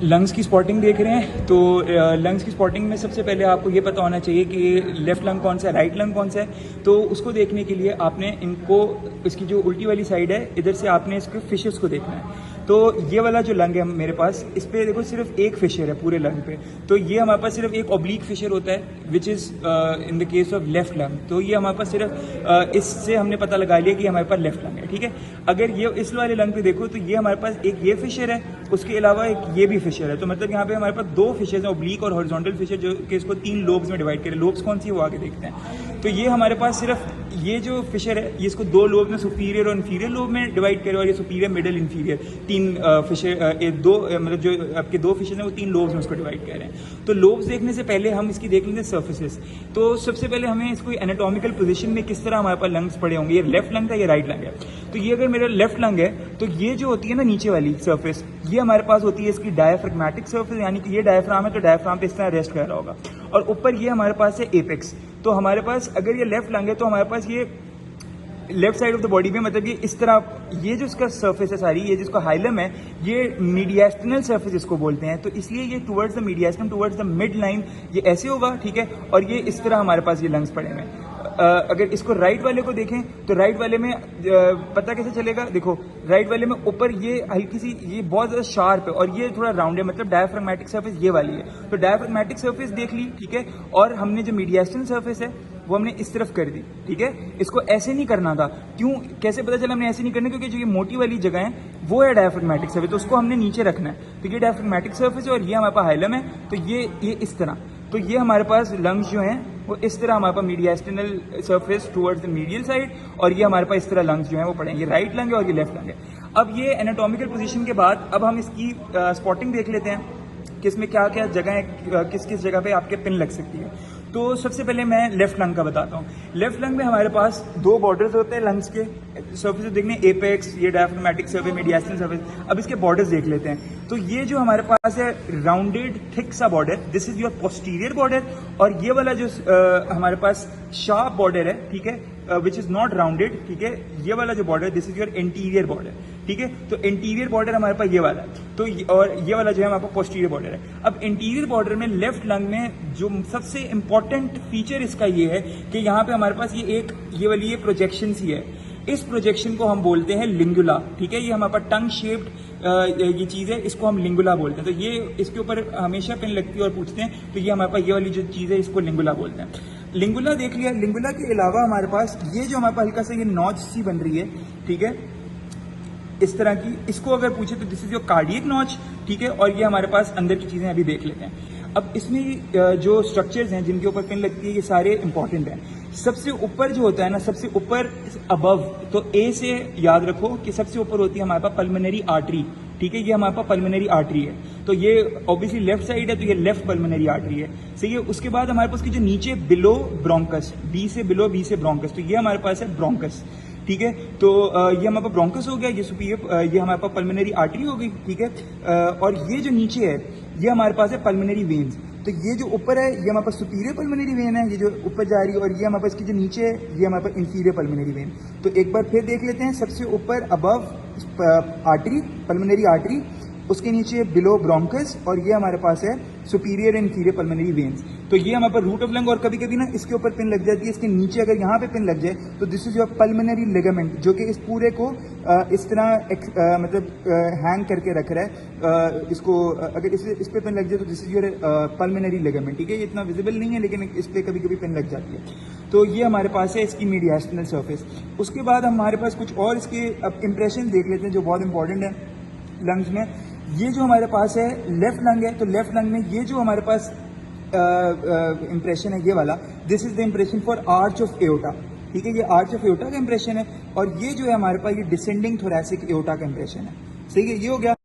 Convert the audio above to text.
Lungs की spotting देख रहे हैं तो लंग्स की स्पॉटिंग में सबसे पहले आपको ये पता होना चाहिए कि लेफ्ट लंग कौन सा है, राइट लंग कौन सा है। तो उसको देखने के लिए आपने इनको, इसकी जो उल्टी वाली साइड है इधर से आपने इसके फिशर्स को देखना है। तो ये वाला जो लंग है मेरे पास, इस पे देखो सिर्फ एक फिशर है पूरे लंग पे। तो ये हमारे पास सिर्फ एक ऑब्लिक फिशर होता है which is in the case of left lung. तो ये हमारे पास सिर्फ इससे हमने पता लगा लिया कि हमारे पास लेफ्ट लंग है, ठीक है। अगर ये इस वाले लंग पे देखो तो ये हमारे पास एक ये फिशर है, उसके अलावा एक ये भी फिशर है। तो मतलब यहाँ पे हमारे पास दो फिशर्स हैं, ऑब्लिक और हॉरिजॉन्टल फिशर, जो कि इसको 3 लोब्स में डिवाइड करें। लोब्स कौन सी है वो आगे देखते हैं। तो ये हमारे पास सिर्फ ये जो फिशर है ये इसको 2 लोब में, सुपीरियर और इन्फीरियर लोब में डिवाइड करें, और ये सुपीरियर, मिडल, इन्फीरियर 3 फिशर, मतलब जो आपके 2 फिशर हैं वो 3 लोब्स में उसको डिवाइड कर रहे हैं। तो लोब्स देखने से पहले हम इसकी देख लेंगे सर्फेसेस। तो सबसे पहले हमें इसको एनाटॉमिकल पोजीशन में किस तरह हमारे पास लंग्स पड़े होंगे, ये लेफ्ट लंग है या राइट लंग है। तो ये अगर मेरा लेफ्ट लंग है तो ये जो होती है ना नीचे वाली सर्फेस, ये हमारे पास होती है इसकी डायफ्रेगमेटिक सर्फेस, यानी कि ये डायफ्राम है तो डायफ्राम पे इस तरह रेस्ट कर रहा होगा, और ऊपर ये हमारे पास है एपेक्स। तो हमारे पास अगर ये लेफ्ट लंग है तो हमारे पास ये left side of the body में, मतलब ये इस तरह, ये जो इसका सर्फेस है सारी, ये जिसको हाइलम है, ये मीडियास्टिनल सर्फेस इसको बोलते हैं। तो इसलिए ये towards the mediastinum, towards the mid line ये ऐसे होगा, ठीक है। और ये इस तरह हमारे पास ये लंग्स पड़े हुए हैं। अगर इसको राइट वाले को देखें तो राइट वाले में पता कैसे चलेगा, देखो राइट वाले में ऊपर ये हल्की सी, ये बहुत ज्यादा शार्प है और ये थोड़ा राउंड है, मतलब डायफ्रेगमेटिक सर्फेस ये वाली है। तो डायफ्रेगमेटिक सर्फेस देख ली, ठीक है। और हमने जो मीडियास्टिनल सर्फेस है वो हमने इस तरफ कर दी, ठीक है। इसको ऐसे नहीं करना था, क्यों, कैसे पता चला हमने ऐसे नहीं करना, क्योंकि जो ये मोटी वाली जगह है वो है डायफ्रेगमेटिक सर्फेस, तो उसको हमने नीचे रखना है। तो ये डायफ्रेगमेटिक सर्फेस है और ये हमारे पास हाइलम है, तो ये इस तरह। तो ये हमारे पास लंग्स जो हैं वो इस तरह हमारे पास mediastinal surface towards the medial side, और ये हमारे पास इस तरह लंग्स जो हैं वो पड़े हैं। ये राइट लंग है और ये लेफ्ट लंग है। अब ये एनाटॉमिकल पोजीशन के बाद अब हम इसकी स्पॉटिंग देख लेते हैं कि इसमें क्या क्या जगह है, किस किस जगह पे आपके पिन लग सकती है। तो सबसे पहले मैं लेफ्ट लंग का बताता हूँ। लेफ्ट लंग में हमारे पास 2 बॉर्डर्स होते हैं लंग्स के सर्फेस देखने, एपेक्स, ये डायफ्रेगमेटिक सर्फेस, मीडियास्टिनल सर्फेस। अब इसके बॉर्डर्स देख लेते हैं। तो ये जो हमारे पास है राउंडेड थिक सा border, this is your posterior border, और ये वाला जो हमारे पास शार्प बॉर्डर है, ठीक है, विच इज नॉट राउंडेड, ठीक है, ये वाला जो border, this is your interior border, ठीक है। तो इंटीरियर बॉर्डर हमारे पास ये वाला है, तो और ये वाला जो है हमारे पास पोस्टीरियर बॉर्डर है। अब इंटीरियर बॉर्डर में लेफ्ट लंग में जो सबसे इंपॉर्टेंट फीचर इसका ये है कि यहाँ पे हमारे पास ये वाली ये प्रोजेक्शन सी है। इस प्रोजेक्शन को हम बोलते हैं लिंगुला, ठीक है। ये हमारे पास टंग शेप्ड ये चीज है, इसको हम लिंगुला बोलते हैं। तो ये इसके ऊपर हमेशा पिन लगती है और पूछते हैं, तो ये हमारे पास ये वाली जो चीज है इसको लिंगुला बोलते हैं। लिंगुला देख लिया। लिंगुला के अलावा हमारे पास ये जो हमारे पास हल्का सा ये नॉच सी बन रही है, ठीक है, इस तरह की, इसको अगर पूछे तो this is your cardiac notch, ठीक है। और ये हमारे पास अंदर की चीजें अभी देख लेते हैं। अब इसमें जो स्ट्रक्चर्स हैं जिनके ऊपर पिन लगती है ये सारे इंपॉर्टेंट हैं। सबसे ऊपर जो होता है ना, सबसे ऊपर अबव, तो ए से याद रखो कि सबसे ऊपर होती है हमारे पास पल्मोनरी आर्टरी, ठीक है। ये हमारे पास पल्मोनरी आर्टरी है, तो ये ऑब्वियसली लेफ्ट साइड है, तो ये लेफ्ट पल्मोनरी आर्टरी है, सही है। उसके बाद हमारे पास की जो नीचे बिलो ब्रोंकस, बी से बिलो, बी से ब्रोंकस, तो ये हमारे पास है ब्रोंकस, ठीक है। तो ये हमारे पास ब्रोंकस हो गया, ये सुपीरियर, ये हमारे पास पल्मोनरी आर्टरी हो गई, ठीक है। और ये जो नीचे है ये हमारे पास है पल्मोनरी वेन्स। तो ये जो ऊपर है ये हमारे पास सुपीरियर पल्मोनरी वेन है, ये जो ऊपर जा रही है, और ये हमारे पास की जो नीचे है ये हमारे पास इंफीरियर पल्मोनरी वेन। तो एक बार फिर देख लेते हैं। सबसे ऊपर अबव आर्टरी, पल्मोनरी आर्टरी, उसके नीचे बिलो ब्रोंकस, और ये हमारे पास है superior and inferior pulmonary veins. तो ये हमारे पास रूट ऑफ लंग, और कभी कभी ना इसके ऊपर पिन लग जाती है, इसके नीचे अगर यहाँ पे पिन लग जाए तो this is your pulmonary ligament, जो कि इस पूरे को इस तरह मतलब हैंग करके रख रहा है। इसको अगर इस पे पिन लग जाए तो this is your pulmonary ligament, ठीक है। ये इतना विजिबल नहीं है लेकिन इस पे कभी कभी पिन लग जाती है। तो ये हमारे पास है इसकी मीडियास्टिनल सर्फेस। उसके बाद हमारे पास कुछ और इसके अब इंप्रेशन देख लेते हैं जो बहुत इंपॉर्टेंट है लंग्स में। ये जो हमारे पास है लेफ्ट लंग है, तो लेफ्ट लंग में ये जो हमारे पास इंप्रेशन है ये वाला, this is the impression for arch of aorta, ठीक है। ये आर्च ऑफ एओर्टा का इंप्रेशन है, और ये जो है हमारे पास ये डिसेंडिंग थोरैसिक एओर्टा का इंप्रेशन है, सही है। ये हो गया।